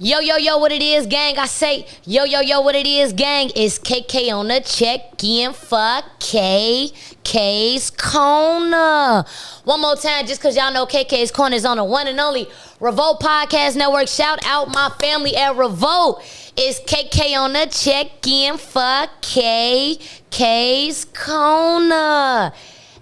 Yo, yo, yo, what it is, gang? I say, yo, yo, yo, what it is, gang? It's KK on the check-in for KK's Corner. One more time, just because y'all know KK's Corner is on the one and only Revolt Podcast Network. Shout out my family at Revolt. It's KK on the check-in for KK's Corner.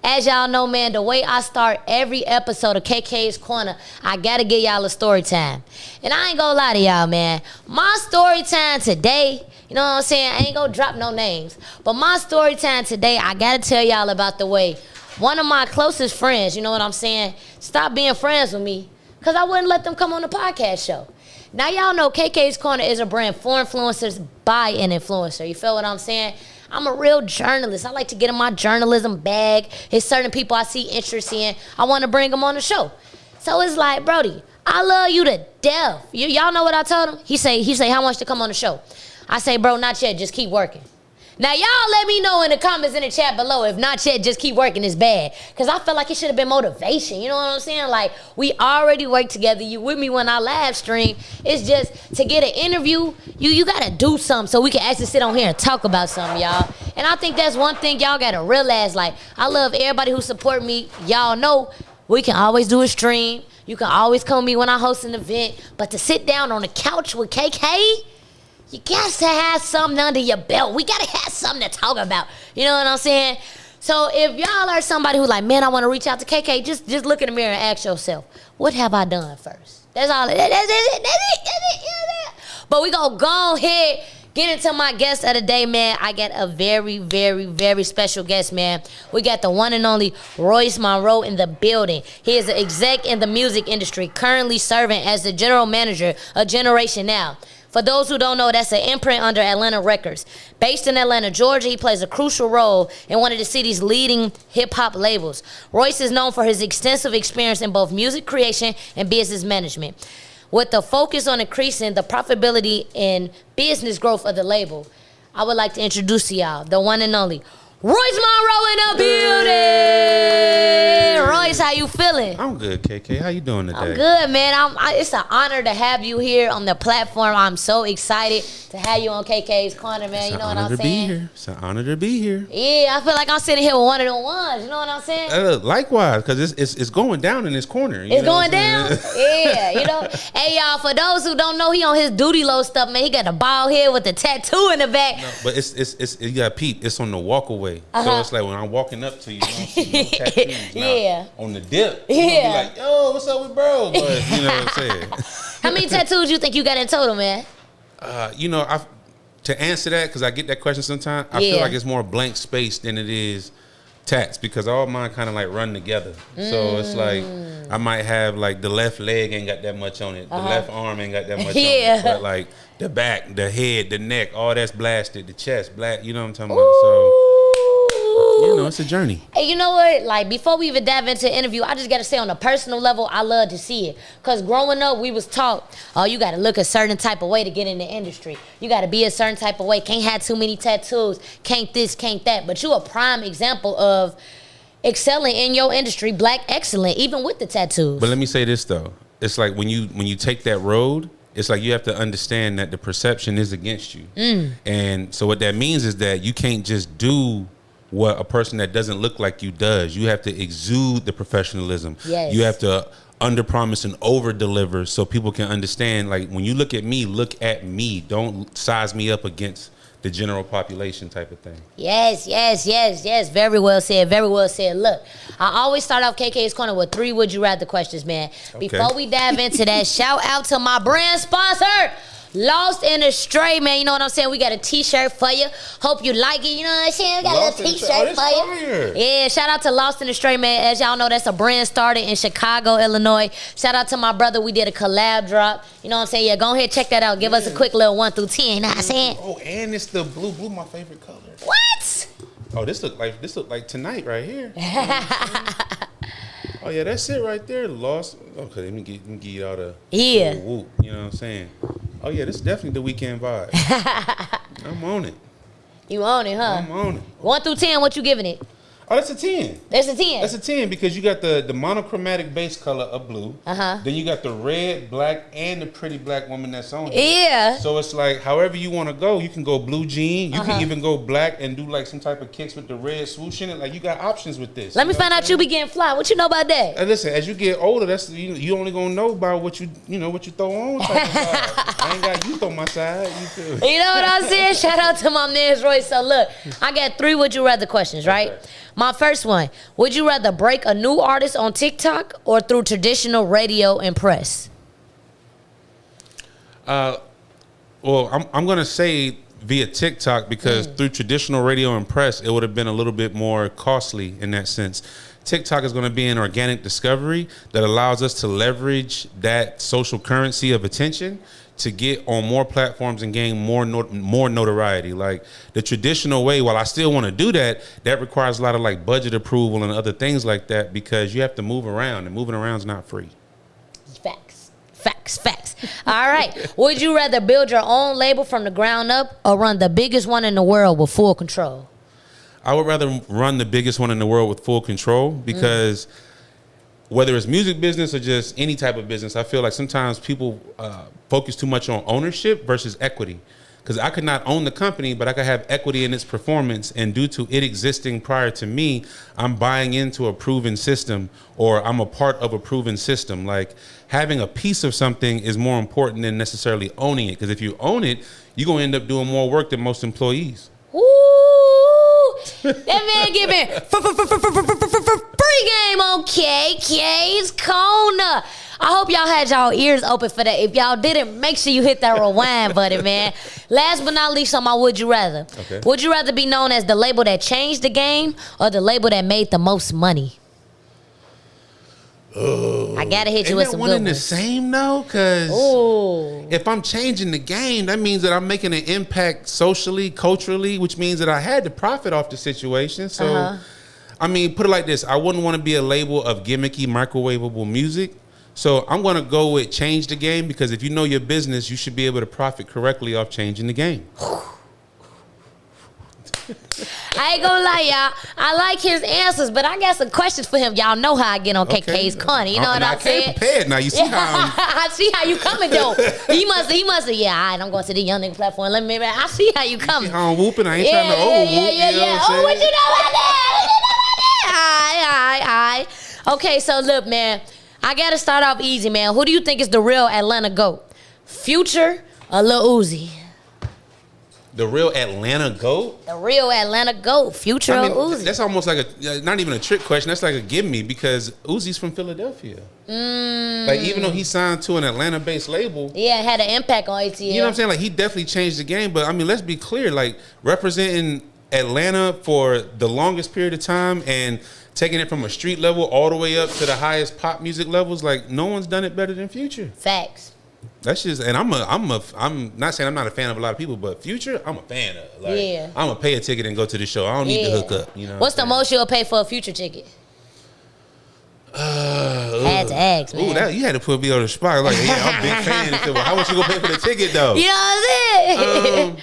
As y'all know, man, the way I start every episode of KK's Corner, I gotta give y'all a story time. And I ain't gonna lie to y'all, man. My story time today, you know what I'm saying? I ain't gonna drop no names. But my story time today, I gotta tell y'all about the way one of my closest friends, you know what I'm saying, stopped being friends with me because I wouldn't let them come on the podcast show. Now y'all know KK's Corner is a brand for influencers by an influencer. You feel what I'm saying? I'm a real journalist. I like to get in my journalism bag. There's certain people I see interest in. I want to bring them on the show. So it's like, Brody, I love you to death. Y'all know what I told him? He say, how much to come on the show? I say, bro, not yet. Just keep working. Now, y'all let me know in the comments in the chat below if not yet, just keep working is bad. Because I feel like it should have been motivation. You know what I'm saying? Like, we already work together. You with me when I live stream. It's just to get an interview, you got to do something so we can actually sit on here and talk about something, y'all. And I think that's one thing y'all got to realize. Like, I love everybody who support me. Y'all know we can always do a stream. You can always come to me when I host an event. But to sit down on the couch with KK, you got to have something under your belt. We got to have something to talk about. You know what I'm saying? So if y'all are somebody who's like, man, I want to reach out to KK, just look in the mirror and ask yourself, what have I done first? That's all. That's it. But we going to go ahead, get into my guest of the day, man. I got a very, very, very special guest, man. We got the one and only Royce Monroe in the building. He is an exec in the music industry, currently serving as the general manager of Generation Now. For those who don't know, that's an imprint under Atlanta Records. Based in Atlanta, Georgia, he plays a crucial role in one of the city's leading hip-hop labels. Royce is known for his extensive experience in both music creation and business management, with the focus on increasing the profitability and business growth of the label. I would like to introduce to y'all the one and only Royce Monroe in the building. Royce, how you feeling? I'm good, KK. How you doing today? I'm good, man. It's an honor to have you here on the platform. I'm so excited to have you on KK's Corner, man. You know what I'm saying? It's an honor to be here. Yeah, I feel like I'm sitting here with one of them ones. You know what I'm saying? Likewise, because it's going down in this corner. It's going down? Yeah, you know. Hey, y'all, for those who don't know, he on his duty low stuff, man. He got the bald head with the tattoo in the back. No, but it's you got peep. It's on the walk away. So it's like when I'm walking up to you, don't see no tattoos. Yeah. Now, on the dip, you be like, yo, what's up with bro? But you know what I'm saying? How many tattoos you think you got in total, man? To answer that, because I get that question sometimes, I feel like it's more blank space than it is tats, because all mine kind of like run together. So it's like I might have like the left leg ain't got that much on it, the left arm ain't got that much on it, but like the back, the head, the neck, all that's blasted, the chest, black, you know what I'm talking about? So you know, it's a journey. Hey, you know what? Like, before we even dive into the interview, I just got to say on a personal level, I love to see it. Because growing up, we was taught, oh, you got to look a certain type of way to get in the industry. You got to be a certain type of way. Can't have too many tattoos. Can't this, can't that. But you a prime example of excelling in your industry, black excellent, even with the tattoos. But let me say this, though. It's like when you take that road, it's like you have to understand that the perception is against you. And so what that means is that you can't just do what a person that doesn't look like you does. You have to exude the professionalism. Yes. You have to under-promise and over-deliver so people can understand, like, when you look at me. Don't size me up against the general population type of thing. Yes. Very well said. Look, I always start off KK's Corner with 3 would you rather questions, man. Okay. Before we dive into that, shout out to my brand sponsor, Lost in a Stray, man. You know what I'm saying? We got a t-shirt for you. Hope you like it. You know what I'm saying? We got a t-shirt for you. Yeah, shout out to Lost in a Stray, man. As y'all know, that's a brand started in Chicago, Illinois. Shout out to my brother. We did a collab drop. You know what I'm saying? Yeah, go ahead, check that out. Give us a quick little 1 through 10. You know what I'm saying? Oh, and it's the blue. Blue, my favorite color. What? Oh, this look like tonight right here. Oh yeah, that's it right there. Lost. Okay, let me give you all the whoop. You know what I'm saying? Oh yeah, this is definitely the weekend vibe. I'm on it. You on it, huh? I'm on it. 1 through 10, what you giving it? Oh, that's a 10. That's a 10. That's a 10 because you got the monochromatic base color of blue. Then you got the red, black, and the pretty black woman that's on here. Yeah. So it's like however you want to go. You can go blue jean. You can even go black and do like some type of kicks with the red swoosh in it. Like you got options with this. Let me find out you be getting fly. What you know about that? And listen, as you get older, that's you only gonna know about what you throw on. Type of vibe. I ain't got you throw my side. You feel me? You know what I'm saying? Shout out to my man Royce. So look, I got 3 would you rather questions, right? Okay. My first one, would you rather break a new artist on TikTok or through traditional radio and press? Well, I'm gonna say via TikTok because through traditional radio and press, it would have been a little bit more costly in that sense. TikTok is going to be an organic discovery that allows us to leverage that social currency of attention to get on more platforms and gain more notoriety. Like the traditional way, while I still want to do that, that requires a lot of like budget approval and other things like that because you have to move around, and moving around is not free. Facts. All right. Would you rather build your own label from the ground up or run the biggest one in the world with full control? I would rather run the biggest one in the world with full control because whether it's music business or just any type of business, I feel like sometimes people focus too much on ownership versus equity. Because I could not own the company, but I could have equity in its performance. And due to it existing prior to me, I'm buying into a proven system, or I'm a part of a proven system. Like having a piece of something is more important than necessarily owning it. Because if you own it, you're going to end up doing more work than most employees. Ooh, that man giving free game on KK's Corner. I hope y'all had y'all ears open for that. If y'all didn't, make sure you hit that rewind button, man. Last but not least on my would you rather. Okay. Would you rather be known as the label that changed the game or the label that made the most money? I gotta hit you with some good ones. Ain't that one in the same though? Because if I'm changing the game, that means that I'm making an impact socially, culturally, which means that I had to profit off the situation. So, I mean, put it like this. I wouldn't want to be a label of gimmicky, microwavable music. So I'm going to go with change the game because if you know your business, you should be able to profit correctly off changing the game. I ain't gonna lie, y'all. I like his answers, but I got some questions for him. Y'all know how I get on KK's Corner. You know what I'm saying? I came prepared now. You see how I see how you coming, though. He must have, yeah, all right, I'm going to the young nigga platform. I see how you coming. I'm whooping. I ain't trying to over-whoop. Yeah. Oh, what you know about that? All right. Okay, so look, man. I got to start off easy, man. Who do you think is the real Atlanta GOAT? Future or Lil Uzi? The real Atlanta GOAT? The real Atlanta GOAT, Future or Uzi? That's almost like not even a trick question. That's like a give me because Uzi's from Philadelphia. Like even though he signed to an Atlanta-based label. Yeah, had an impact on ATL. You know what I'm saying? Like he definitely changed the game. But I mean, let's be clear. Like representing Atlanta for the longest period of time and taking it from a street level all the way up to the highest pop music levels, like no one's done it better than Future. Facts. That's just, and I'm not saying I'm not a fan of a lot of people, but Future, I'm a fan of. Like, I'm gonna pay a ticket and go to the show. I don't need to hook up. You know. What's the most you'll pay for a Future ticket? I had to ask, man. Ooh, you had to put me on the spot. Like, yeah, I'm a big fan. Said, well, how much you gonna pay for the ticket though? You know what I'm saying?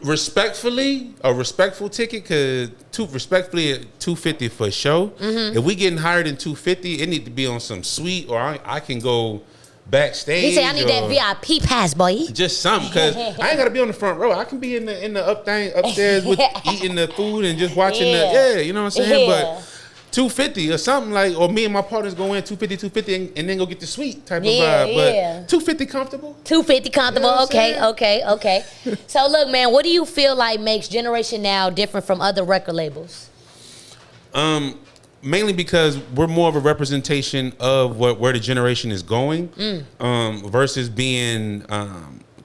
Respectfully, a respectful ticket could respectfully at $250 for a show. If we getting hired in $250, it need to be on some suite, or I can go backstage. He said, "I need that VIP pass, boy." Just something, because I ain't gotta be on the front row. I can be in the upstairs with eating the food and just watching you know what I'm saying? But $250 or something like, or me and my partners go in $250 and then go get the suite type of vibe. But $250 comfortable. $250 comfortable. You know okay. So look, man, what do you feel like makes Generation Now different from other record labels? Mainly because we're more of a representation of where the generation is going, versus being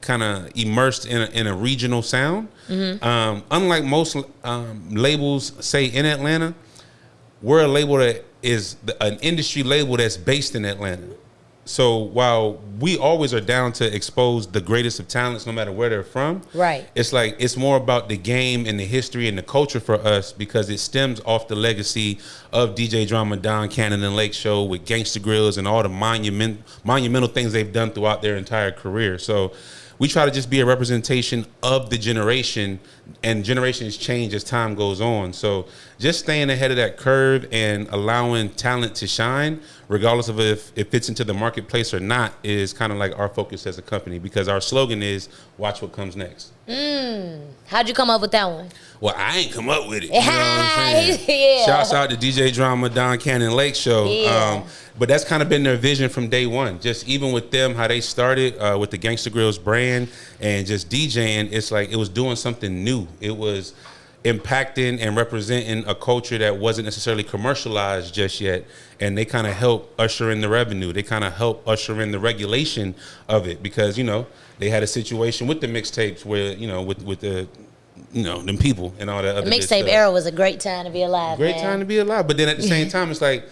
kind of immersed in a regional sound. Unlike most labels, say in Atlanta, we're a label that is an industry label that's based in Atlanta. So while we always are down to expose the greatest of talents, no matter where they're from, right? It's like it's more about the game and the history and the culture for us because it stems off the legacy of DJ Drama, Don Cannon, and Lake Show with Gangsta Grills and all the monumental things they've done throughout their entire career. So we try to just be a representation of the generation, and generations change as time goes on. So just staying ahead of that curve and allowing talent to shine, regardless of if it fits into the marketplace or not, is kind of like our focus as a company, because our slogan is watch what comes next. How'd you come up with that one? Well, I ain't come up with it. You know what I'm saying? Yeah. Shouts out to DJ Drama, Don Cannon Lake Show. Yeah. But that's kind of been their vision from day one. Just even with them, how they started with the Gangsta Grills brand and just DJing, it's like it was doing something new. It was impacting and representing a culture that wasn't necessarily commercialized just yet, and they kind of help usher in the revenue. They kind of help usher in the regulation of it, because they had a situation with the mixtapes where with the them people and all that other the mixtape era was a great time to be alive. Time to be alive, but then at the same time, it's like,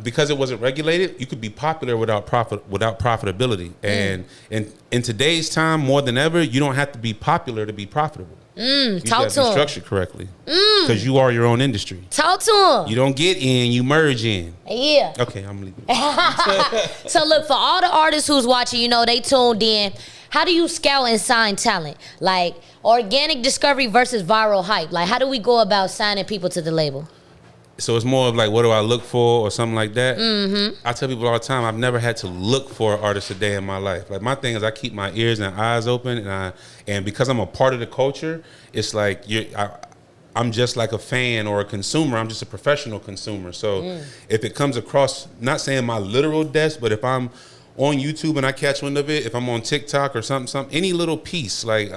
because it wasn't regulated, you could be popular without profitability. And in today's time, more than ever, you don't have to be popular to be profitable. You Talk got to to be him. structured correctly, because you are your own industry. Talk to him. You don't get in, you merge in. Yeah. Okay, I'm leaving. it. So look, for all the artists who's watching, they tuned in. How do you scout and sign talent? Like organic discovery versus viral hype. Like, how do we go about signing people to the label? So it's more of like, what do I look for or something like that? I tell people all the time, I've never had to look for an artist a day in my life. Like, my thing is I keep my ears and eyes open, and because I'm a part of the culture, it's like I'm just like a fan or a consumer. I'm just a professional consumer. So if it comes across, not saying my literal desk, but if I'm on YouTube and I catch wind of it, if I'm on TikTok or something, any little piece, like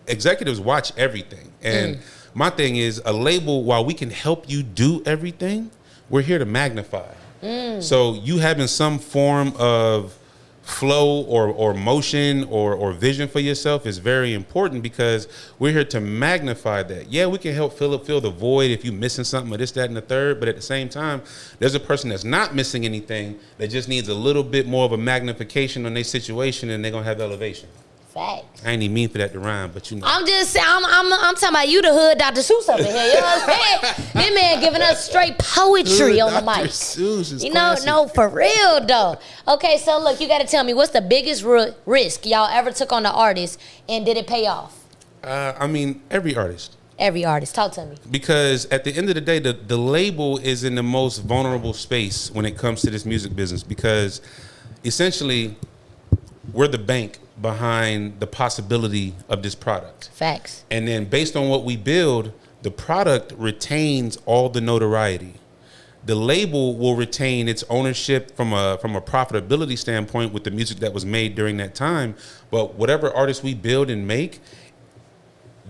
executives watch everything. And my thing is, a label, while we can help you do everything, we're here to magnify. So you having some form of flow or motion or vision for yourself is very important, because we're here to magnify that. Yeah, we can help fill the void if you're missing something or this, that, and the third, but at the same time, there's a person that's not missing anything that just needs a little bit more of a magnification on their situation, and they're going to have elevation. Facts. I ain't even mean for that to rhyme, but I'm just saying, I'm talking about you, the hood Dr. Seuss up in here. You know what I'm saying? This man giving us straight poetry on the mic. Seuss is No, for real though. Okay, so look, you got to tell me, what's the biggest risk y'all ever took on the artist, and did it pay off? Every artist. Every artist. Talk to me. Because at the end of the day, the label is in the most vulnerable space when it comes to this music business, because essentially we're the bank behind the possibility of this product. Facts. And then based on what we build, the product retains all the notoriety. The label will retain its ownership from a profitability standpoint with the music that was made during that time. But whatever artists we build and make,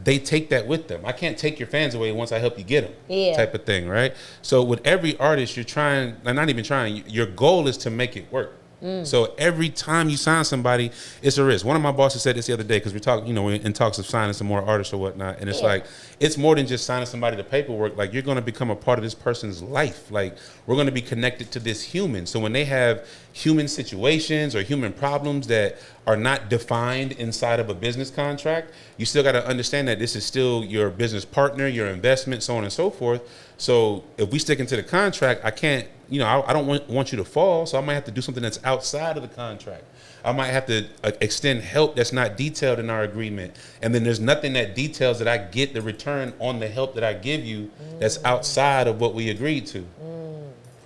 they take that with them. I can't take your fans away once I help you get them. Yeah. Type of thing, right? So with every artist, you're trying, not even trying, your goal is to make it work. So every time you sign somebody, it's a risk. One of my bosses said this the other day, because we talk, we're in talks of signing some more artists or whatnot, and it's like, it's more than just signing somebody to paperwork. Like, you're going to become a part of this person's life. Like, we're going to be connected to this human. So when they have human situations or human problems that are not defined inside of a business contract, you still got to understand that this is still your business partner, your investment, so on and so forth. So if we stick into the contract, I can't, I don't want you to fall, so I might have to do something that's outside of the contract. I might have to extend help that's not detailed in our agreement. And then there's nothing that details that I get the return on the help that I give you that's outside of what we agreed to.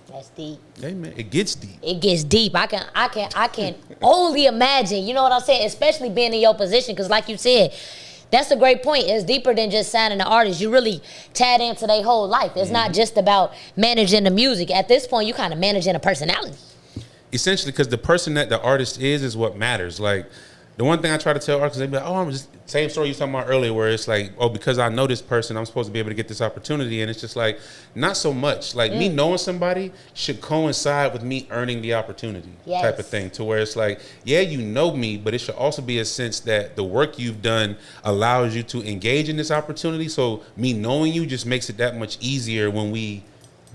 That's deep. Hey man, it gets deep. It gets deep. I can only imagine, you know what I'm saying? Especially being in your position, because like you said, that's a great point. It's deeper than just signing an artist. You really tied into their whole life. It's not just about managing the music. At this point, you kind of managing a personality. Essentially, because the person that the artist is what matters. Like, the one thing I try to tell artists, they be like, I'm just, same story you were talking about earlier, where it's like, because I know this person, I'm supposed to be able to get this opportunity. And it's just like, not so much. Like, me knowing somebody should coincide with me earning the opportunity, type of thing. To where it's like, yeah, you know me, but it should also be a sense that the work you've done allows you to engage in this opportunity. So me knowing you just makes it that much easier when we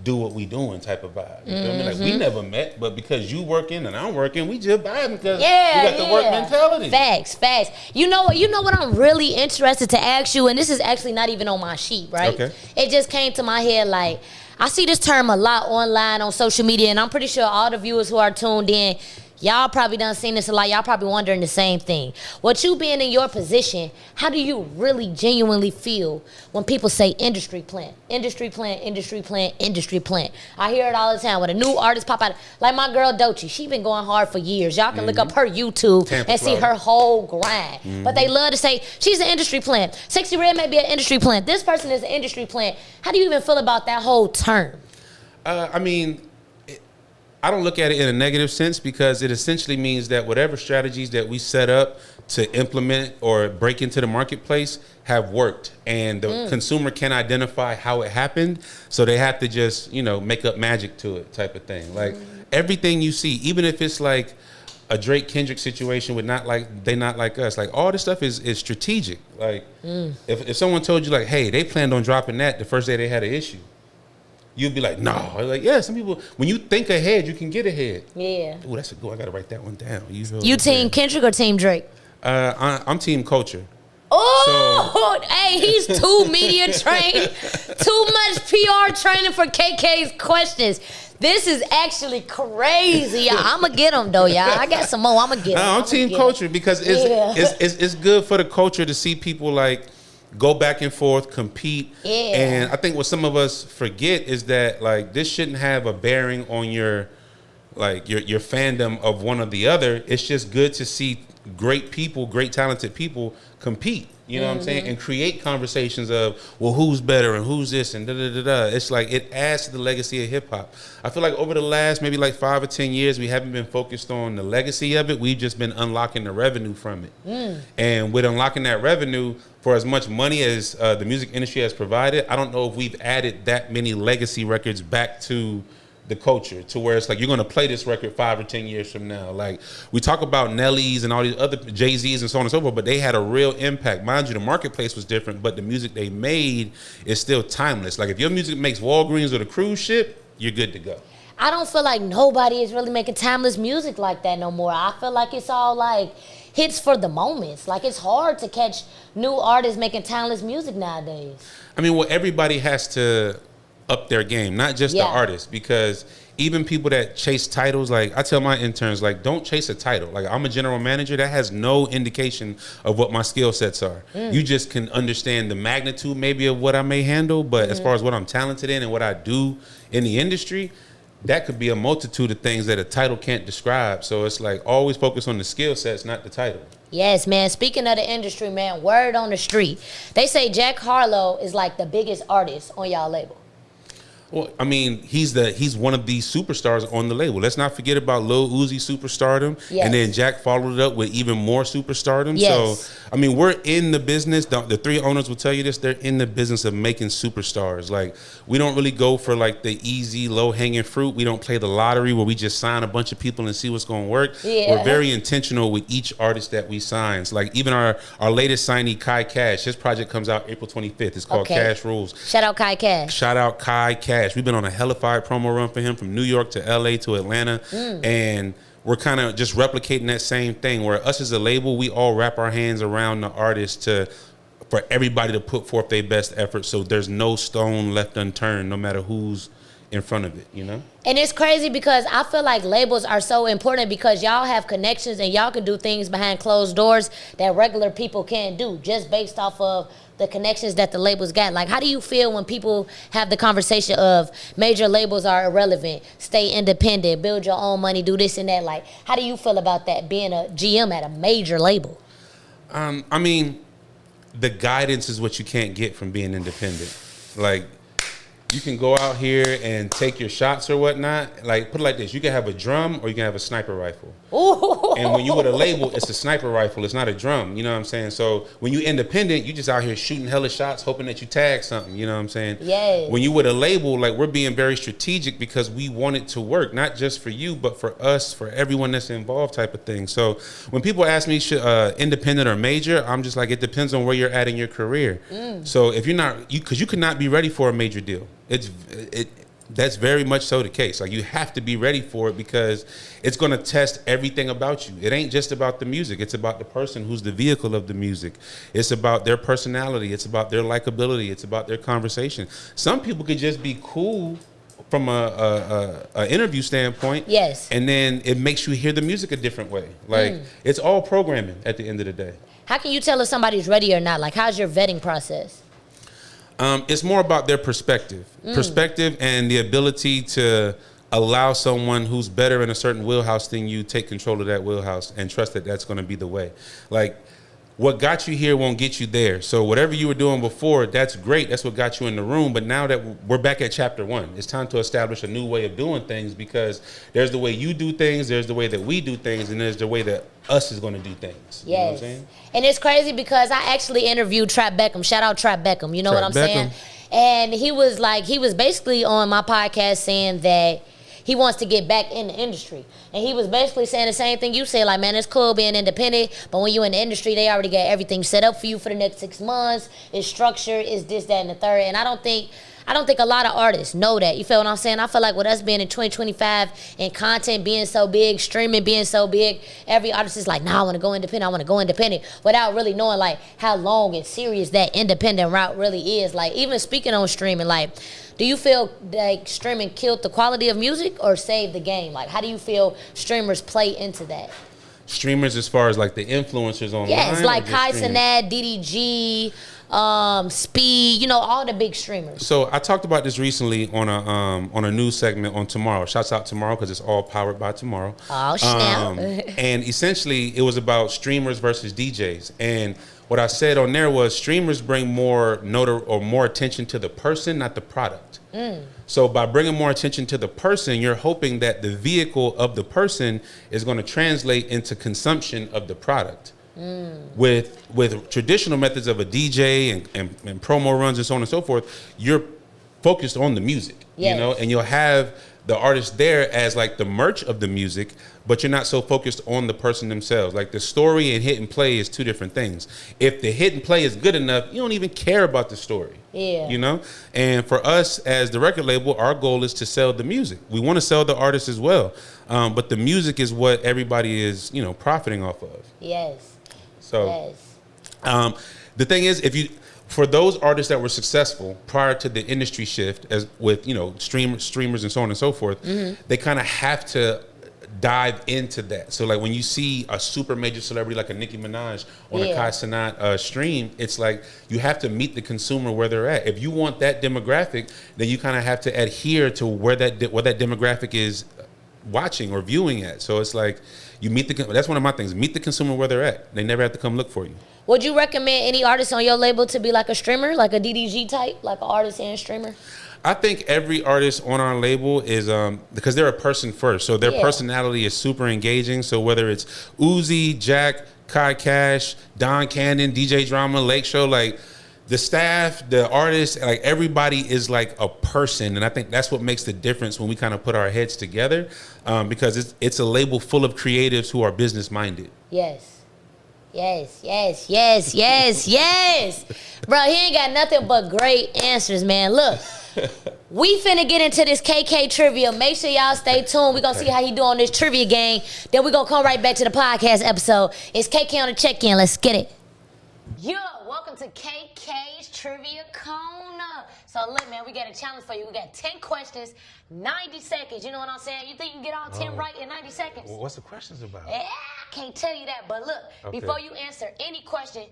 do what we doing, type of vibe. You feel me? Like, we never met, but because you working and I'm working, we just vibing because we got the work mentality. Facts. You know what I'm really interested to ask you, and this is actually not even on my sheet, right? Okay. It just came to my head, like, I see this term a lot online on social media, and I'm pretty sure all the viewers who are tuned in, Y'all probably done seen this a lot. Y'all probably wondering the same thing. What you being in your position, how do you really genuinely feel when people say industry plant, industry plant, industry plant, industry plant? I hear it all the time. When a new artist pop out, like my girl Doechii, she been going hard for years. Y'all can look up her YouTube and see her whole grind. But they love to say, she's an industry plant. Sexy Red may be an industry plant. This person is an industry plant. How do you even feel about that whole term? I mean, I don't look at it in a negative sense because it essentially means that whatever strategies that we set up to implement or break into the marketplace have worked, and the consumer can identify how it happened, so they have to just, you know, make up magic to it type of thing. Like everything you see, even if it's like a Drake Kendrick situation with not like They Not Like Us, like all this stuff is strategic. Like if someone told you like, hey, they planned on dropping that the first day they had an issue, you'd be like, no. Like, yeah, some people, when you think ahead, you can get ahead. Yeah. Oh, that's a good. I got to wite that one down. You team Kendrick or team Drake? I'm team Culture. Oh, so, hey, he's too media trained. Too much PR training for KK's questions. This is actually crazy. I'm going to get him, though, y'all. I got some more. I'm going to get him. I'm team Culture because it's good for the culture to see people like go back and forth, compete. Yeah. And I think what some of us forget is that like this shouldn't have a bearing on your fandom of one or the other. It's just good to see great people, great talented people compete. You know what I'm saying? And create conversations of, well, who's better and who's this and da-da-da-da. It's like it adds to the legacy of hip hop. I feel like over the last maybe like 5 or 10 years, we haven't been focused on the legacy of it. We've just been unlocking the revenue from it. And with unlocking that revenue, for as much money as the music industry has provided, I don't know if we've added that many legacy records back to the culture to where it's like you're going to play this record 5 or 10 years from now. Like we talk about Nelly's and all these other Jay-Z's and so on and so forth, but they had a real impact. Mind you, the marketplace was different, but the music they made is still timeless. Like if your music makes Walgreens or the cruise ship, you're good to go. I don't feel like nobody is really making timeless music like that no more. I feel like it's all like hits for the moments. Like it's hard to catch new artists making timeless music nowadays. I mean, well, everybody has to up their game, not just the artists, because even people that chase titles, like I tell my interns, like don't chase a title. Like I'm a general manager, that has no indication of what my skill sets are. You just can understand the magnitude maybe of what I may handle, but as far as what I'm talented in and what I do in the industry, that could be a multitude of things that a title can't describe. So it's like always focus on the skill sets, not the title. Yes, man. Speaking of the industry, man, word on the street, they say Jack Harlow is like the biggest artist on y'all label. Well, I mean, he's one of the superstars on the label. Let's not forget about Lil Uzi superstardom, and then Jack followed it up with even more superstardom. So, I mean, we're in the business. The 3 owners will tell you this. They're in the business of making superstars. Like, we don't really go for like the easy, low-hanging fruit. We don't play the lottery where we just sign a bunch of people and see what's going to work. We're very intentional with each artist that we sign. So, like, even our latest signee, Kai Cash, his project comes out April 25th. It's called Cash Rules. Shout out Kai Cash. Shout out Kai Cash. We've been on a hellified promo run for him from New York to LA to Atlanta. And we're kind of just replicating that same thing where us as a label, we all wrap our hands around the artist for everybody to put forth their best effort. So there's no stone left unturned, no matter who's in front of it, you know? And it's crazy because I feel like labels are so important because y'all have connections and y'all can do things behind closed doors that regular people can't do just based off of the connections that the labels got. Like, how do you feel when people have the conversation of major labels are irrelevant, stay independent, build your own money, do this and that? Like, how do you feel about that, being a GM at a major label? I mean, the guidance is what you can't get from being independent. Like, you can go out here and take your shots or whatnot. Like, put it like this. You can have a drum or you can have a sniper rifle. Ooh. And when you with a label, it's a sniper rifle. It's not a drum. You know what I'm saying? So when you independent, you just out here shooting hella shots, hoping that you tag something. You know what I'm saying? Yes. When you with a label, like, we're being very strategic because we want it to work, not just for you, but for us, for everyone that's involved type of thing. So when people ask me, independent or major, I'm just like, it depends on where you're at in your career. So if you're not, because you could not be ready for a major deal. That's very much so the case. Like, you have to be ready for it because it's going to test everything about you. It ain't just about the music. It's about the person who's the vehicle of the music. It's about their personality. It's about their likability. It's about their conversation. Some people could just be cool from a interview standpoint. Yes. And then it makes you hear the music a different way. Like it's all programming at the end of the day. How can you tell if somebody's ready or not? Like, how's your vetting process? It's more about their perspective and the ability to allow someone who's better in a certain wheelhouse than you take control of that wheelhouse and trust that that's going to be the way. Like, what got you here won't get you there. So whatever you were doing before, that's great. That's what got you in the room. But now that we're back at chapter 1, it's time to establish a new way of doing things, because there's the way you do things, there's the way that we do things, and there's the way that us is going to do things. Yes. You know what I'm saying? And it's crazy because I actually interviewed Trap Beckham. Shout out Trap Beckham. You know what I'm saying? And he was basically on my podcast saying that he wants to get back in the industry. And he was basically saying the same thing you said, like, man, it's cool being independent, but when you're in the industry, they already got everything set up for you for the next 6 months. It's structured, it's this, that, and the third. And I don't think a lot of artists know that. You feel what I'm saying? I feel like with us being in 2025 and content being so big, streaming being so big, every artist is like, nah, I want to go independent, without really knowing like how long and serious that independent route really is. Like, even speaking on streaming, like, do you feel like streaming killed the quality of music or saved the game? Like, how do you feel streamers play into that? Streamers as far as like the influencers online? Yeah, it's like Kai Cenat, DDG, Speed, you know, all the big streamers. So I talked about this recently on a news segment on Tomorrow. Shouts out Tomorrow, because it's all powered by Tomorrow. Oh, snap. And essentially, it was about streamers versus DJs. And what I said on there was streamers bring more more attention to the person, not the product. So by bringing more attention to the person, you're hoping that the vehicle of the person is going to translate into consumption of the product. With traditional methods of a DJ and promo runs and so on and so forth, you're focused on the music, you know, and you'll have the artist there as like the merch of the music, but you're not so focused on the person themselves. Like, the story and hit and play is two different things. If the hit and play is good enough, you don't even care about the story. Yeah. You know? And for us as the record label, our goal is to sell the music. We want to sell the artist as well. But the music is what everybody is, you know, profiting off of. Yes. So the thing is, for those artists that were successful prior to the industry shift, as with, you know, streamers and so on and so forth, they kind of have to dive into that. So like when you see a super major celebrity like a Nicki Minaj on a Kai Cenat stream, it's like you have to meet the consumer where they're at. If you want that demographic, then you kind of have to adhere to where that demographic is watching or viewing at. So it's like that's one of my things. Meet the consumer where they're at. They never have to come look for you. Would you recommend any artist on your label to be like a streamer, like a DDG type, like an artist and streamer? I think every artist on our label is because they're a person first, so their personality is super engaging. So whether it's Uzi, Jack, Kai Cash, Don Cannon, DJ Drama, Lake Show, like the staff, the artists, like everybody is like a person, and I think that's what makes the difference when we kind of put our heads together, because it's a label full of creatives who are business minded. Yes. Bro, he ain't got nothing but great answers, man. Look, we finna get into this KK trivia. Make sure y'all stay tuned. We're gonna see how he do on this trivia game. Then we're gonna come right back to the podcast episode. It's KK on the check-in. Let's get it. Yo, welcome to KK's Trivia Corner. So look, man, we got a challenge for you. We got 10 questions, 90 seconds. You know what I'm saying? You think you can get all 10 right in 90 seconds? Well, what's the questions about? Yeah, I can't tell you that. But look, before you answer any question,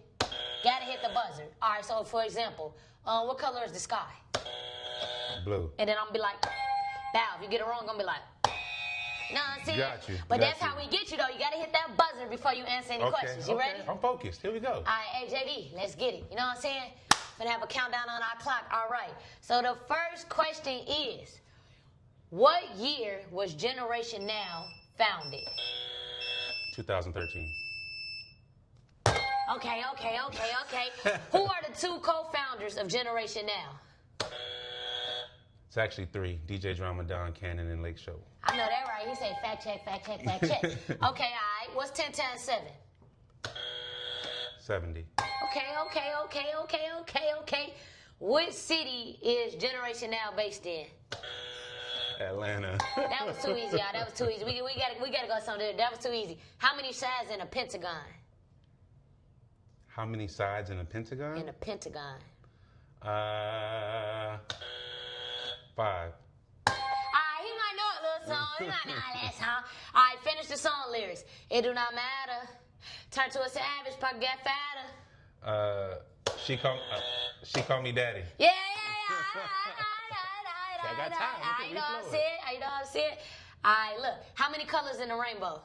gotta hit the buzzer. All right, so for example, what color is the sky? Blue. And then I'm gonna be like, bow. If you get it wrong, I'm gonna be like, no, see? Got you. But that's how we get you, though. You gotta hit that buzzer before you answer any questions. You ready? I'm focused. Here we go. All right, hey, JD, let's get it. You know what I'm saying? Gonna have a countdown on our clock. All right. So the first question is, what year was Generation Now founded? 2013. Okay. Who are the two co-founders of Generation Now? It's actually 3. DJ Drama, Don Cannon, and Lake Show. I know that right. He said fact check. Okay, all right. What's 10 times 7? 70. Okay. What city is Generation Now based in? Atlanta. That was too easy, y'all. That was too easy. We gotta go something. That was too easy. How many sides in a pentagon? How many sides in a pentagon? In a pentagon. 5. song. It's not that song. All right, finish the song lyrics. It do not matter. Turn to a savage, pocket get fatter. She called me daddy. Yeah. I got time. You know what I'm saying? All right, look. How many colors in the rainbow?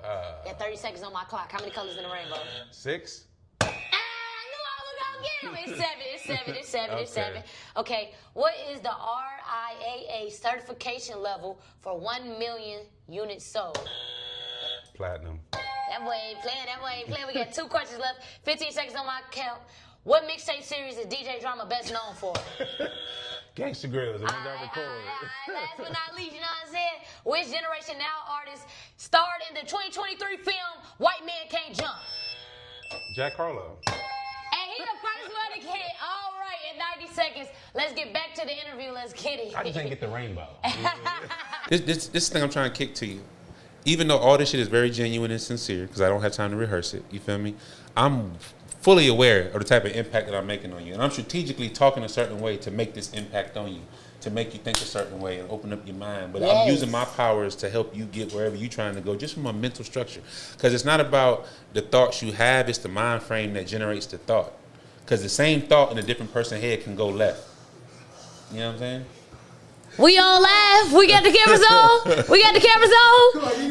Got 30 seconds on my clock. How many colors in the rainbow? 6. I knew I was gonna get him. It's seven. Okay, what is the RIAA certification level for 1 million units sold? Platinum. That boy ain't playing. We got 2 questions left. 15 seconds on my count. What mixtape series is DJ Drama best known for? Gangsta Grills, the ones I record. Last but not least, you know what I'm saying? Which Generation Now artist starred in the 2023 film White Man Can't Jump? Jack Harlow. And he the first one to get it. All right, in 90 seconds. Let's get back to the interview. Let's get it. I just didn't get the rainbow. This thing I'm trying to kick to you. Even though all this shit is very genuine and sincere, because I don't have time to rehearse it, you feel me? I'm fully aware of the type of impact that I'm making on you. And I'm strategically talking a certain way to make this impact on you, to make you think a certain way and open up your mind. But I'm using my powers to help you get wherever you're trying to go, just from a mental structure. Because it's not about the thoughts you have, it's the mind frame that generates the thought. Because the same thought in a different person's head can go left. You know what I'm saying? We all laugh. We got the cameras on.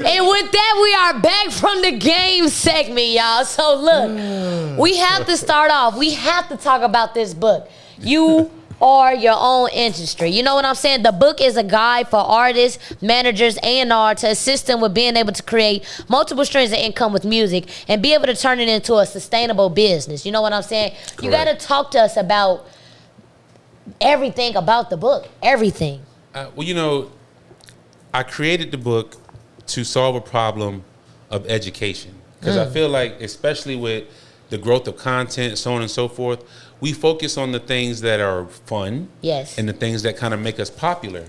And with that, we are back from the game segment, y'all. So look, we have to start off. We have to talk about this book. You are your own industry. You know what I'm saying? The book is a guide for artists, managers, A&R to assist them with being able to create multiple streams of income with music and be able to turn it into a sustainable business. You know what I'm saying? Correct. You got to talk to us about everything about the book. Everything. Well, you know, I created the book to solve a problem of education. Because I feel like, especially with the growth of content, so on and so forth, we focus on the things that are fun. Yes. And the things that kind of make us popular.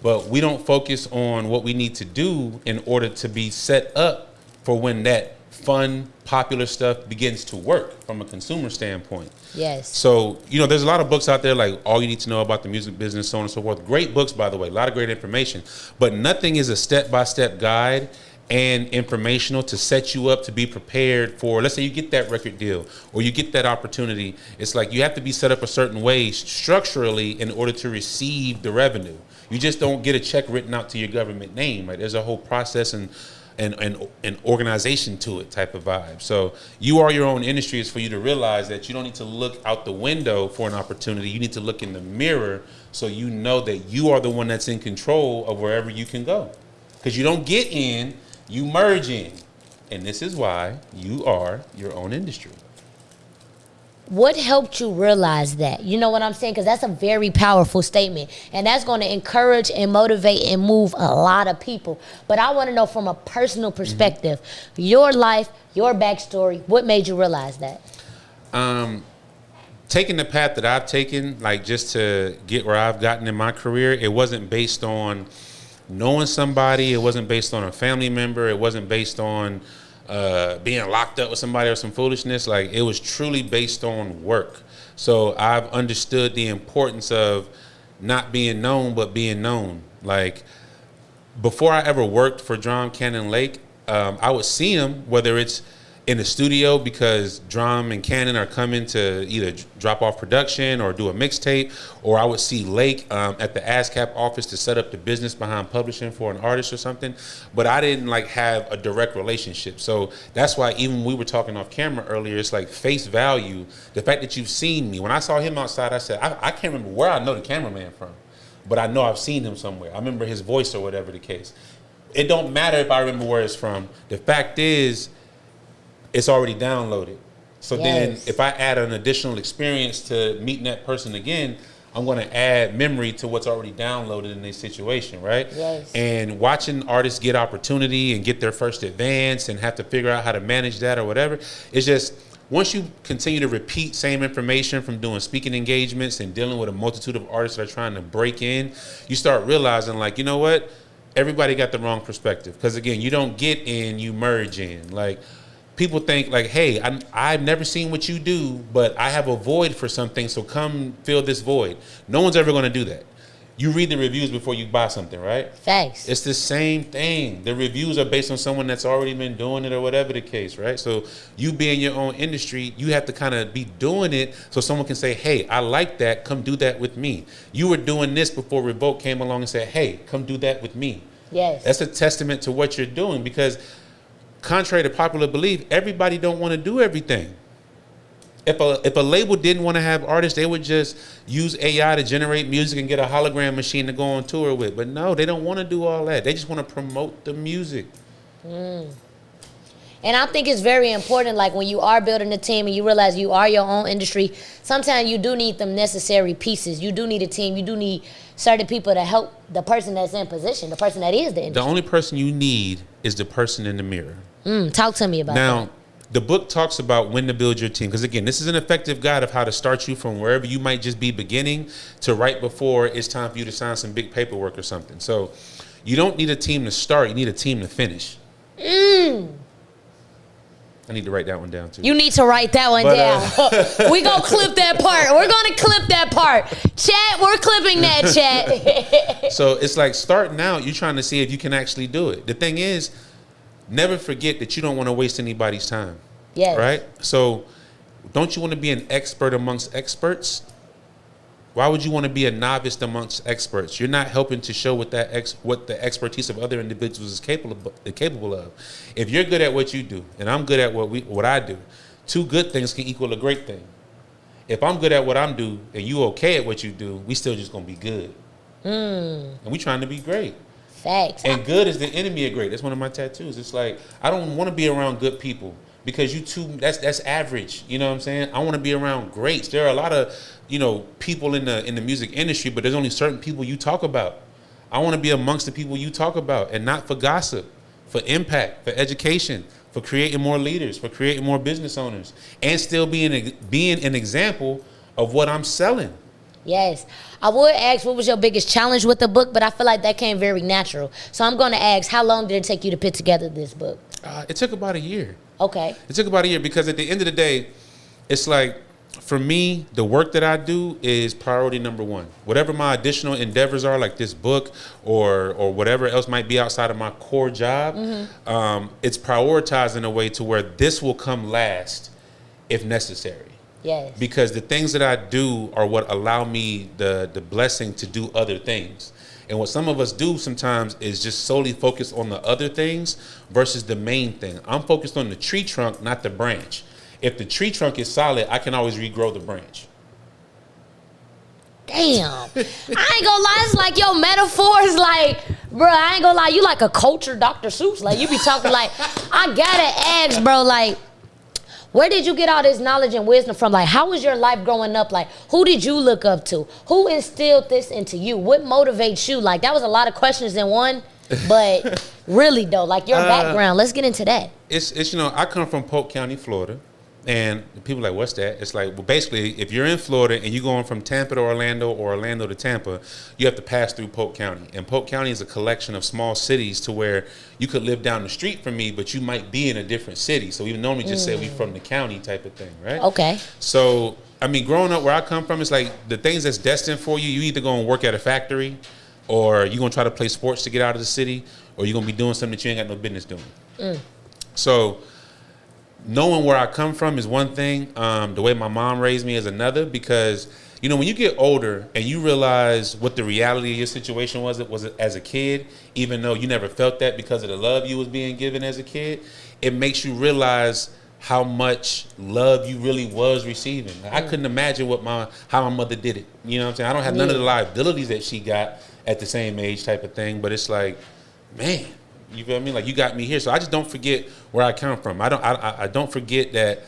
But we don't focus on what we need to do in order to be set up for when that fun, popular stuff begins to work from a consumer standpoint. Yes. So, you know, there's a lot of books out there like All You Need to Know About the Music Business, so on and so forth. Great books, by the way, a lot of great information. But nothing is a step-by-step guide and informational to set you up to be prepared for, let's say you get that record deal or you get that opportunity. It's like you have to be set up a certain way structurally in order to receive the revenue. You just don't get a check written out to your government name, right? There's a whole process and organization to it type of vibe. So you are your own industry is for you to realize that you don't need to look out the window for an opportunity. You need to look in the mirror so you know that you are the one that's in control of wherever you can go. Because you don't get in, you merge in. And this is why you are your own industry. What helped you realize that? You know what I'm saying? Because that's a very powerful statement. And that's going to encourage and motivate and move a lot of people. But I want to know from a personal perspective, your life, your backstory, what made you realize that? Taking the path that I've taken, like just to get where I've gotten in my career, it wasn't based on knowing somebody. It wasn't based on a family member. It wasn't based on being locked up with somebody or some foolishness. Like, it was truly based on work. So I've understood the importance of not being known, but being known. Like, before I ever worked for Drum Cannon Lake, I would see him, whether it's in the studio because Drum and Cannon are coming to either drop off production or do a mixtape, or I would see Lake at the ASCAP office to set up the business behind publishing for an artist or something. But I didn't like have a direct relationship. So that's why even when we were talking off camera earlier, it's like face value. The fact that you've seen me. When I saw him outside, I said, I can't remember where I know the cameraman from, but I know I've seen him somewhere. I remember his voice or whatever the case. It don't matter if I remember where it's from. The fact is, it's already downloaded. So then if I add an additional experience to meeting that person again, I'm going to add memory to what's already downloaded in this situation, right? Yes. And watching artists get opportunity and get their first advance and have to figure out how to manage that or whatever, it's just, once you continue to repeat same information from doing speaking engagements and dealing with a multitude of artists that are trying to break in, you start realizing, like, you know what? Everybody got the wrong perspective. Because again, you don't get in, you merge in. Like, people think like, hey, I've never seen what you do, but I have a void for something, so come fill this void. No one's ever going to do that. you read the reviews before you buy something, right? Facts. It's the same thing. The reviews are based on someone that's already been doing it or whatever the case, right? So you be in your own industry, you have to kind of be doing it so someone can say, hey, I like that. Come do that with me. You were doing this before Revolt came along and said, hey, come do that with me. Yes. That's a testament to what you're doing, because contrary to popular belief, everybody don't want to do everything. If a label didn't want to have artists, they would just use AI to generate music and get a hologram machine to go on tour with. But no, they don't want to do all that. They just want to promote the music. And I think it's very important, like when you are building a team and you realize you are your own industry, sometimes you do need them necessary pieces. You do need a team. You do need certain people to help the person that's in position, the person that is the industry. The only person you need is the person in the mirror. Talk to me about that. Now, the book talks about when to build your team. Because again, this is an effective guide of how to start you from wherever you might just be beginning to right before it's time for you to sign some big paperwork or something. So you don't need a team to start. You need a team to finish. I need to write that one down too. You need to write that one down. We're going to clip that part. We're going to clip that part. Chat, we're clipping that, chat. So it's like starting out, you're trying to see if you can actually do it. The thing is, never forget that you don't want to waste anybody's time. Yes. Right? So don't you want to be an expert amongst experts? Why would you want to be a novice amongst experts? You're not helping to show what the expertise of other individuals is capable of. If you're good at what you do, and I'm good at what I do, two good things can equal a great thing. If I'm good at what I'm doing and you okay at what you do, we still just gonna be good. And we trying to be great. Facts. And good is the enemy of great. That's one of my tattoos. It's like, I don't want to be around good people because that's average. You know what I'm saying? I want to be around greats. There are a lot of, people in the music industry, but there's only certain people you talk about. I want to be amongst the people you talk about, and not for gossip, for impact, for education, for creating more leaders, for creating more business owners, and still being an example of what I'm selling. Yes. I would ask, what was your biggest challenge with the book? But I feel like that came very natural. So I'm going to ask, how long did it take you to put together this book? It took about a year. Okay. It took about a year because at the end of the day, it's like, for me, the work that I do is priority number one. Whatever my additional endeavors are, like this book or whatever else might be outside of my core job, it's prioritized in a way to where this will come last if necessary. Yes. Because the things that I do are what allow me the blessing to do other things. And what some of us do sometimes is just solely focus on the other things versus the main thing. I'm focused on the tree trunk, not the branch. If the tree trunk is solid, I can always regrow the branch. Damn. I ain't gonna lie, it's like your metaphors, like, bro, I ain't gonna lie, you like a cultured Dr. Seuss. Like, you be talking like, I gotta ask, bro, like, where did you get all this knowledge and wisdom from? Like, how was your life growing up? Like, who did you look up to? Who instilled this into you? What motivates you? Like, that was a lot of questions in one, but really, though, like, your background, let's get into that. It's I come from Polk County, Florida. And people are like, what's that? It's like, well, basically, if you're in Florida and you're going from Tampa to Orlando or Orlando to Tampa, you have to pass through Polk County. And Polk County is a collection of small cities to where you could live down the street from me, but you might be in a different city. So we normally just say we from the county type of thing, right? Okay. So, I mean, growing up where I come from, it's like the things that's destined for you, you either going to work at a factory or you're going to try to play sports to get out of the city, or you're going to be doing something that you ain't got no business doing. So knowing where I come from is one thing. The way my mom raised me is another, because, when you get older and you realize what the reality of your situation was as a kid, even though you never felt that because of the love you was being given as a kid, it makes you realize how much love you really was receiving. I couldn't imagine how my mother did it. You know what I'm saying? I don't have none of the liabilities that she got at the same age type of thing, but it's like, man, you feel what I mean? Like, you got me here. So I just don't forget where I come from. I don't forget that.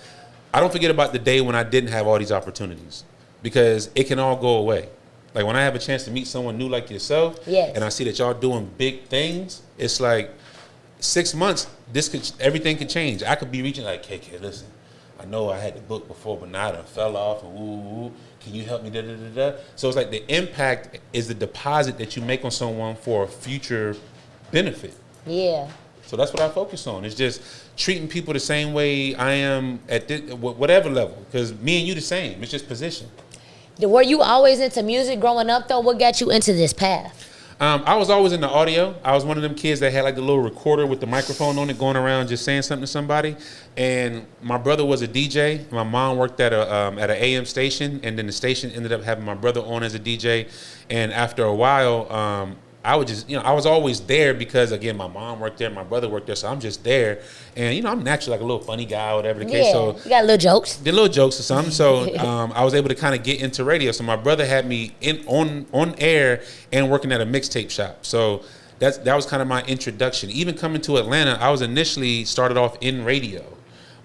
I don't forget about the day when I didn't have all these opportunities, because it can all go away. Like, when I have a chance to meet someone new like yourself, yes, and I see that y'all doing big things, it's like 6 months, everything could change. I could be reaching like, KK, listen, I know I had the book before, but now I done fell off, and ooh, can you help me, da, da, da, da. So it's like the impact is the deposit that you make on someone for a future benefit. Yeah. So that's what I focus on. It's just treating people the same way I am at whatever level. Because me and you the same. It's just position. Were you always into music growing up, though? What got you into this path? I was always into audio. I was one of them kids that had like the little recorder with the microphone on it, going around just saying something to somebody. And my brother was a DJ. My mom worked at an AM station, and then the station ended up having my brother on as a DJ. And after a while, I would just, I was always there because, again, my mom worked there, my brother worked there, so I'm just there. And, I'm naturally like a little funny guy, whatever the case. So you got little jokes. Did little jokes or something. So I was able to kind of get into radio. So my brother had me on air and working at a mixtape shop. So that was kind of my introduction. Even coming to Atlanta, I was initially started off in radio,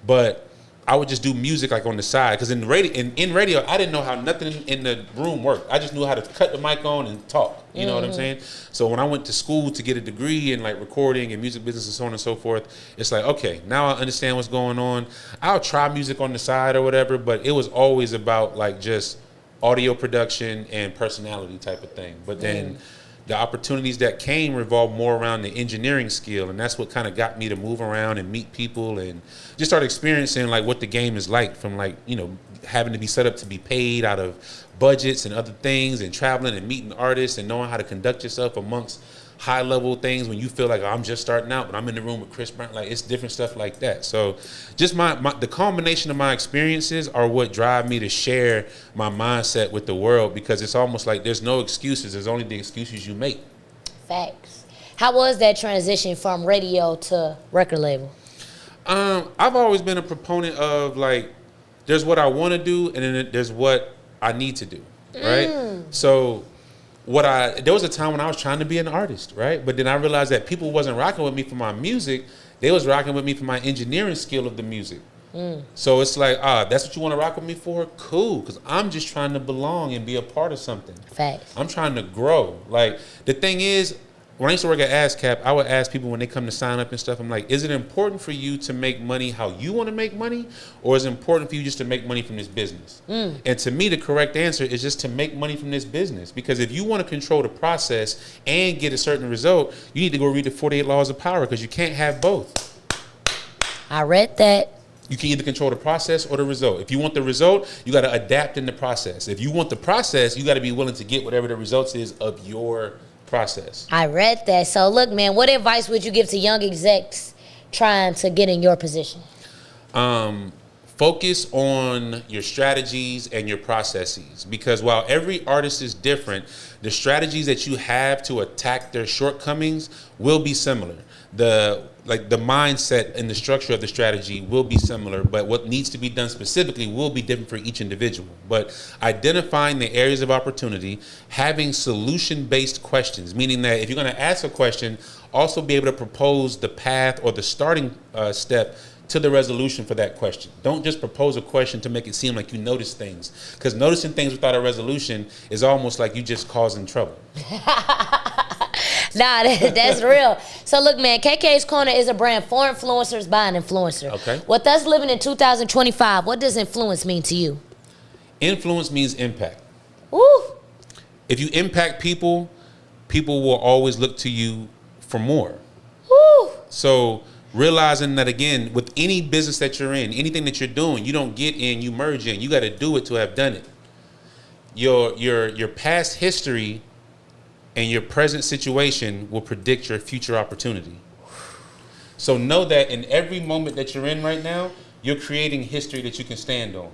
but I would just do music like on the side, because in radio, I didn't know how nothing in the room worked. I just knew how to cut the mic on and talk. You know what I'm saying? So when I went to school to get a degree in like recording and music business and so on and so forth, it's like, okay, now I understand what's going on. I'll try music on the side or whatever, but it was always about like just audio production and personality type of thing. But then the opportunities that came revolved more around the engineering skill, and that's what kind of got me to move around and meet people and just start experiencing like what the game is like, from like, having to be set up to be paid out of budgets and other things, and traveling and meeting artists and knowing how to conduct yourself amongst high level things when you feel like, oh, I'm just starting out, but I'm in the room with Chris Brown. Like, it's different stuff like that. So just the combination of my experiences are what drive me to share my mindset with the world, because it's almost like there's no excuses. There's only the excuses you make. Facts. How was that transition from radio to record label? I've always been a proponent of like, there's what I want to do, and then there's what I need to do, right? So there was a time when I was trying to be an artist, right? But then I realized that people wasn't rocking with me for my music. They was rocking with me for my engineering skill of the music. So it's like, that's what you want to rock with me for? Cool, because I'm just trying to belong and be a part of something. Facts. I'm trying to grow. Like, the thing is, when I used to work at ASCAP, I would ask people when they come to sign up and stuff, I'm like, is it important for you to make money how you want to make money, or is it important for you just to make money from this business? And to me, the correct answer is just to make money from this business. Because if you want to control the process and get a certain result, you need to go read the 48 Laws of Power, because you can't have both. I read that. You can either control the process or the result. If you want the result, you got to adapt in the process. If you want the process, you got to be willing to get whatever the results is of your process. I read that. So look, man, what advice would you give to young execs trying to get in your position? Focus on your strategies and your processes, because while every artist is different, the strategies that you have to attack their shortcomings will be similar. The mindset and the structure of the strategy will be similar, but what needs to be done specifically will be different for each individual. But identifying the areas of opportunity, having solution-based questions, meaning that if you're going to ask a question, also be able to propose the path or the starting step to the resolution for that question. Don't just propose a question to make it seem like you notice things, because noticing things without a resolution is almost like you just causing trouble. Nah, that's real. So look, man, KK's Corner is a brand for influencers by an influencer. Okay. With us living in 2025, what does influence mean to you? Influence means impact. Woo! If you impact people, people will always look to you for more. Woo! So realizing that, again, with any business that you're in, anything that you're doing, you don't get in, you merge in. You got to do it to have done it. Your past history and your present situation will predict your future opportunity. So know that in every moment that you're in right now, you're creating history that you can stand on.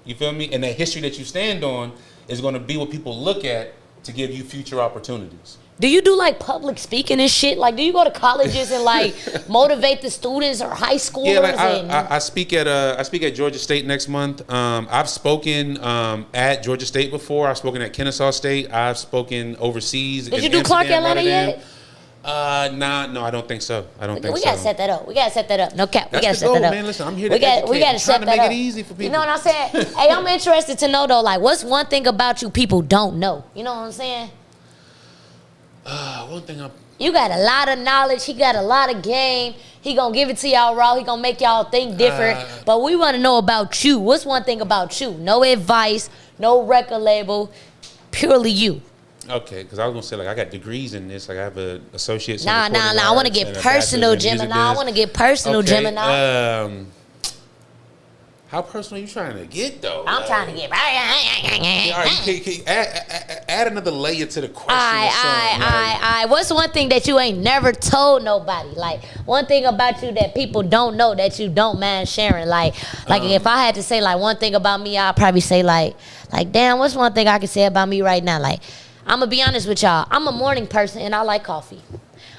You feel me? And that history that you stand on is going to be what people look at to give you future opportunities. Do you do like public speaking and shit? Like, do you go to colleges and like motivate the students or high schoolers? Yeah, like I speak at Georgia State next month. I've spoken at Georgia State before. I've spoken at Kennesaw State. I've spoken overseas. Did you do Clark Atlanta yet? No, I don't think so. We gotta set that up. We gotta set that up. No cap. We gotta set goal, that up. Man, listen, I'm here to educate. We gotta set that up. Make it easy for people. You know what I'm saying? Hey, I'm interested to know though. Like, what's one thing about you people don't know? You know what I'm saying? One thing You got a lot of knowledge. He got a lot of game. He gonna give it to y'all raw. He gonna make y'all think different. But we want to know about you. What's one thing about you? No advice, no record label, purely you. Okay, because I was gonna say, like, I got degrees in this. Like, I have an associate's. Nah. I want to get personal, Gemini. I want to get personal, Gemini. How personal are you trying to get, though? I'm trying to get. All right, you add another layer to the question. What's one thing that you ain't never told nobody? Like, one thing about you that people don't know that you don't mind sharing. Like if I had to say, like, one thing about me, I'd probably say, like, damn, what's one thing I can say about me right now? Like, I'm going to be honest with y'all. I'm a morning person, and I like coffee.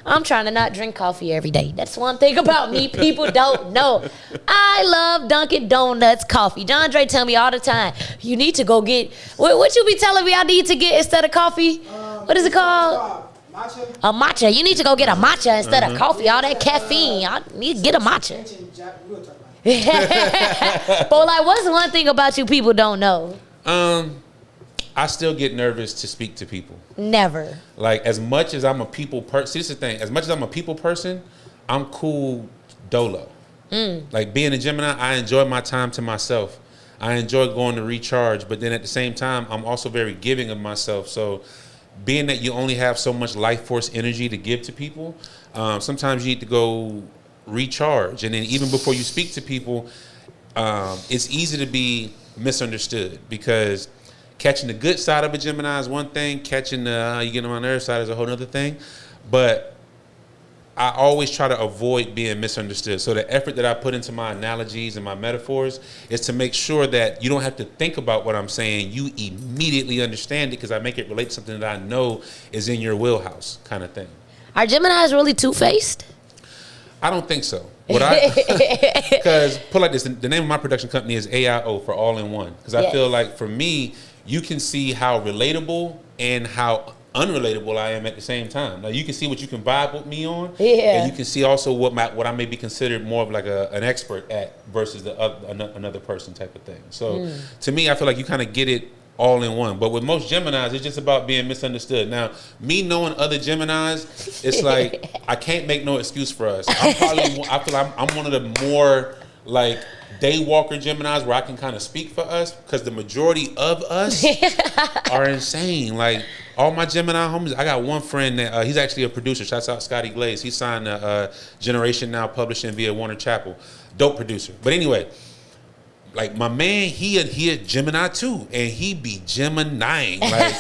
I'm trying to not drink coffee every day. That's one thing about me people don't know. I love Dunkin' Donuts coffee. John Dre tell me all the time, you need to go get, what you be telling me I need to get instead of coffee? What is it called? Matcha? A matcha. You need to go get a matcha instead of coffee. All that caffeine. I need to get a matcha. But like, what's one thing about you people don't know? I still get nervous to speak to people. Never. Like, as much as I'm a people person, see, this is the thing. As much as I'm a people person, I'm cool dolo. Like, being a Gemini, I enjoy my time to myself. I enjoy going to recharge, but then at the same time, I'm also very giving of myself. So, being that you only have so much life force energy to give to people, sometimes you need to go recharge. And then even before you speak to people, it's easy to be misunderstood, because catching the good side of a Gemini is one thing. Catching the you get on my nerve side is a whole other thing. But I always try to avoid being misunderstood. So the effort that I put into my analogies and my metaphors is to make sure that you don't have to think about what I'm saying. You immediately understand it, because I make it relate to something that I know is in your wheelhouse, kind of thing. Are Geminis really two-faced? I don't think so. Because put like this, the name of my production company is AIO, for all in one. Because I feel like for me, you can see how relatable and how unrelatable I am at the same time. Now you can see what you can vibe with me on, and you can see also what I may be considered more of like an expert at versus another person type of thing. So to me, I feel like you kind of get it all in one. But with most Geminis, it's just about being misunderstood. Now, me knowing other Geminis, it's like I can't make no excuse for us. I feel like I'm one of the more like day walker Geminis where I can kind of speak for us, because the majority of us are insane. Like, all my Gemini homies, I got one friend that he's actually a producer. Shouts out Scotty Glaze. He signed Generation Now Publishing via Warner Chappell. Dope producer. But anyway, like, my man, he a Gemini too, and he be Gemini-ing. Like,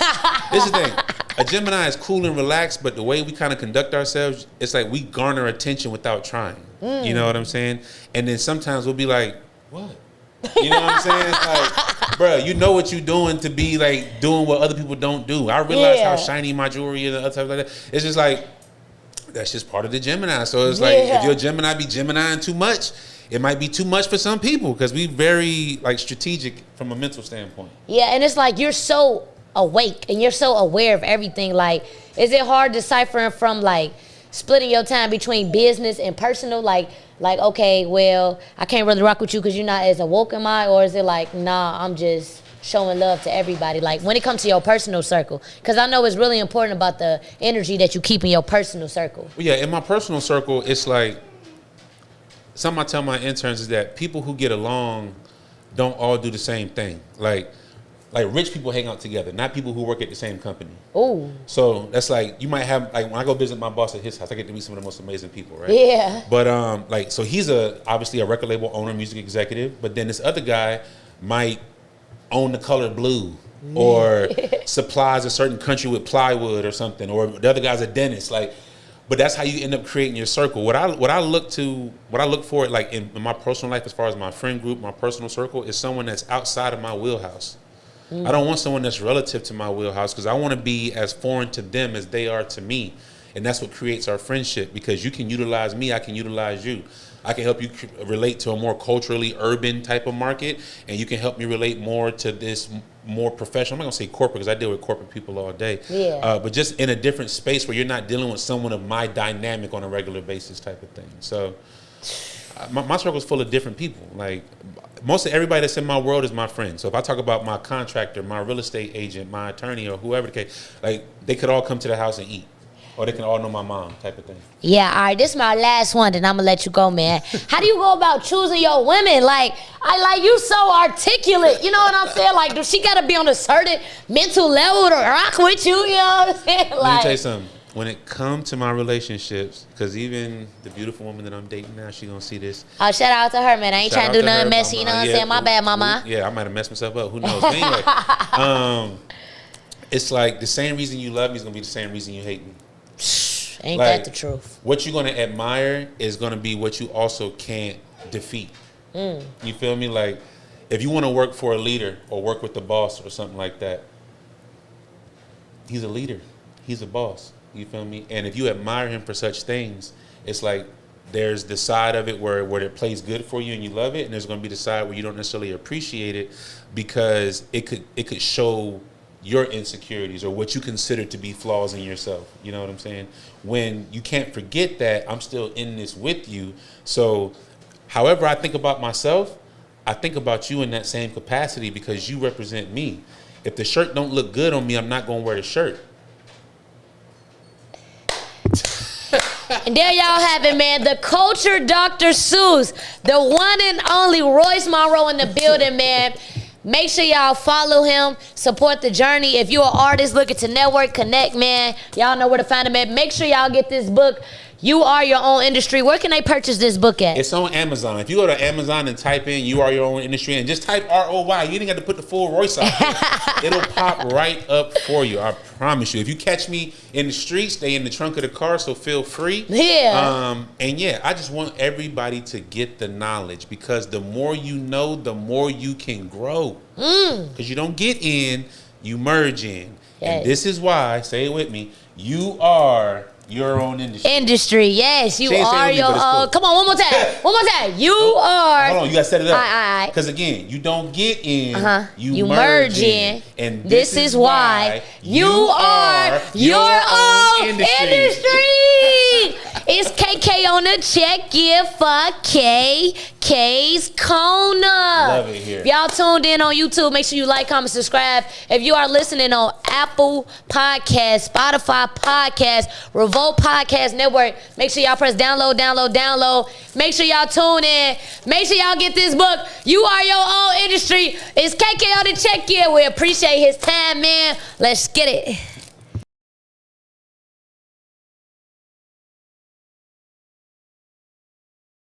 this is the thing. A Gemini is cool and relaxed, but the way we kind of conduct ourselves, it's like we garner attention without trying. You know what I'm saying? And then sometimes we'll be like, what? You know what I'm saying? It's like, bro, you know what you're doing to be like doing what other people don't do. I realize how shiny my jewelry is and other stuff like that. It's just like, that's just part of the Gemini. So it's like, if your Gemini be Geminiing too much, it might be too much for some people, because we very like strategic from a mental standpoint. Yeah, and it's like you're so awake and you're so aware of everything. Like, is it hard deciphering from like splitting your time between business and personal? Like okay, well, I can't really rock with you because you're not as awoke am I? Or is it like, nah, I'm just showing love to everybody? Like, when it comes to your personal circle, because I know it's really important about the energy that you keep in your personal circle. Well, yeah, in my personal circle, it's like, something I tell my interns is that people who get along don't all do the same thing. Like rich people hang out together, not people who work at the same company. Oh. So that's like, you might have, like, when I go visit my boss at his house, I get to meet some of the most amazing people, right? Yeah. But like, so he's obviously a record label owner, music executive, but then this other guy might own the color blue, or supplies a certain country with plywood or something, or the other guy's a dentist. Like, but that's how you end up creating your circle. What I look for, like, in my personal life, as far as my friend group, my personal circle, is someone that's outside of my wheelhouse. I don't want someone that's relative to my wheelhouse, because I want to be as foreign to them as they are to me. And that's what creates our friendship, because you can utilize me, I can utilize you. I can help you relate to a more culturally urban type of market, and you can help me relate more to this more professional. I'm not gonna say corporate, because I deal with corporate people all day. Yeah. But just in a different space where you're not dealing with someone of my dynamic on a regular basis type of thing. So my circle is full of different people. Like, most of everybody that's in my world is my friend. So if I talk about my contractor, my real estate agent, my attorney, or whoever the case, like, they could all come to the house and eat. Or they can all know my mom, type of thing. Yeah, all right, this is my last one, then I'm gonna let you go, man. How do you go about choosing your women? Like, you so articulate, you know what I'm saying? Like, does she gotta be on a certain mental level to rock with you, you know what I'm saying? Like, let me tell you something. when it comes to my relationships, because even the beautiful woman that I'm dating now, she gonna see this. Oh, shout out to her, man. I ain't trying to do nothing messy. You know what I'm saying? My bad, mama. Yeah, I might have messed myself up. Who knows? But anyway, it's like the same reason you love me is gonna be the same reason you hate me. Ain't like, that the truth? What you're gonna admire is gonna be what you also can't defeat. You feel me? Like, if you want to work for a leader or work with the boss or something like that, he's a leader. He's a boss. You feel me? And if you admire him for such things, it's like there's the side of it where it plays good for you and you love it, and there's going to be the side where you don't necessarily appreciate it because it could show your insecurities or what you consider to be flaws in yourself. You know what I'm saying? When you can't forget that I'm still in this with you. So however I think about myself, I think about you in that same capacity because you represent me. If the shirt don't look good on me, I'm not going to wear the shirt. And there y'all have it, man. The culture Dr. Seuss, the one and only Royce Monroe in the building, man. Make sure y'all follow him, support the journey. If you're an artist looking to network, connect, man, y'all know where to find him at. Make sure y'all get this book, You Are Your Own Industry. Where can they purchase this book at? It's on Amazon. If you go to Amazon and type in You Are Your Own Industry and just type ROY, you didn't have to put the full Royce out there. It'll pop right up for you. I promise you. If you catch me in the streets, stay in the trunk of the car, so feel free. Yeah. And yeah, I just want everybody to get the knowledge because the more you know, the more you can grow. Because you don't get in, you merge in. Yes. And this is why, say it with me, you are your own industry. Yes, you are your own. Come on, one more time. One more time. You are. Hold on, you gotta set it up. Because again, you don't get in, you merge in. And this is why you are your own industry. It's KK on the check, yeah, fuck K. K's Corner. Love it here. If y'all tuned in on YouTube, make sure you like, comment, subscribe. If you are listening on Apple Podcasts, Spotify Podcasts, Revolt Podcast Network, make sure y'all press download. Make sure y'all tune in. Make sure y'all get this book. You Are Your Own Industry. It's KK on the check, yeah. We appreciate his time, man. Let's get it.